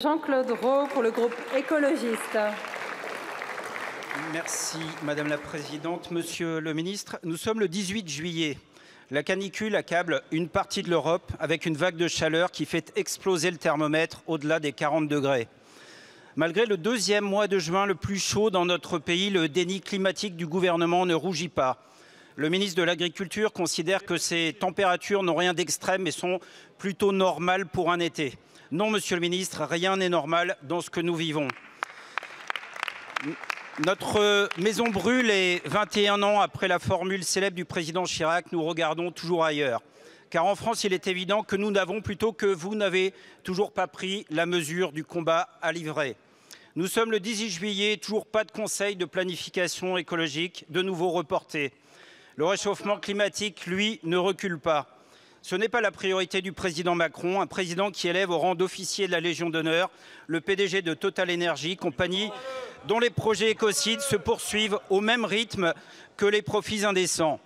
Jean-Claude Rau pour le groupe écologiste. Merci Madame la Présidente. Monsieur le Ministre, nous sommes le 18 juillet. La canicule accable une partie de l'Europe avec une vague de chaleur qui fait exploser le thermomètre au-delà des 40 degrés. Malgré le deuxième mois de juin le plus chaud dans notre pays, le déni climatique du gouvernement ne rougit pas. Le ministre de l'Agriculture considère que ces températures n'ont rien d'extrême et sont plutôt normales pour un été. Non, Monsieur le Ministre, rien n'est normal dans ce que nous vivons. Notre maison brûle et 21 ans après la formule célèbre du président Chirac, nous regardons toujours ailleurs. Car en France, il est évident que nous n'avons, plutôt que vous n'avez toujours pas pris la mesure du combat à livrer. Nous sommes le 18 juillet, toujours pas de conseil de planification écologique, de nouveau reporté. Le réchauffement climatique, lui, ne recule pas. Ce n'est pas la priorité du président Macron, un président qui élève au rang d'officier de la Légion d'honneur le PDG de Total Énergie, compagnie dont les projets écocides se poursuivent au même rythme que les profits indécents.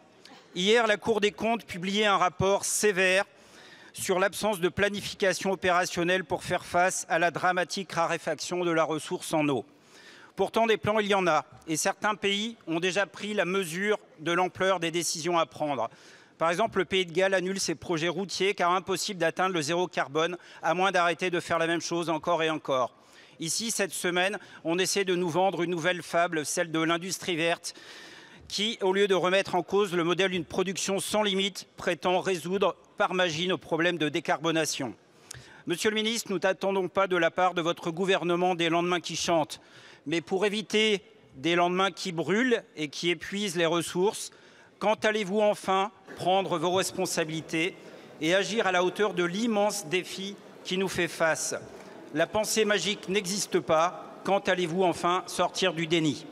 Hier, la Cour des comptes publiait un rapport sévère sur l'absence de planification opérationnelle pour faire face à la dramatique raréfaction de la ressource en eau. Pourtant, des plans, il y en a, et certains pays ont déjà pris la mesure de l'ampleur des décisions à prendre. Par exemple, le Pays de Galles annule ses projets routiers car impossible d'atteindre le zéro carbone, à moins d'arrêter de faire la même chose encore et encore. Ici, cette semaine, on essaie de nous vendre une nouvelle fable, celle de l'industrie verte, qui, au lieu de remettre en cause le modèle d'une production sans limite, prétend résoudre par magie nos problèmes de décarbonation. Monsieur le ministre, nous n'attendons pas de la part de votre gouvernement des lendemains qui chantent, mais pour éviter des lendemains qui brûlent et qui épuisent les ressources, quand allez-vous enfin prendre vos responsabilités et agir à la hauteur de l'immense défi qui nous fait face? La pensée magique n'existe pas. Quand allez-vous enfin sortir du déni?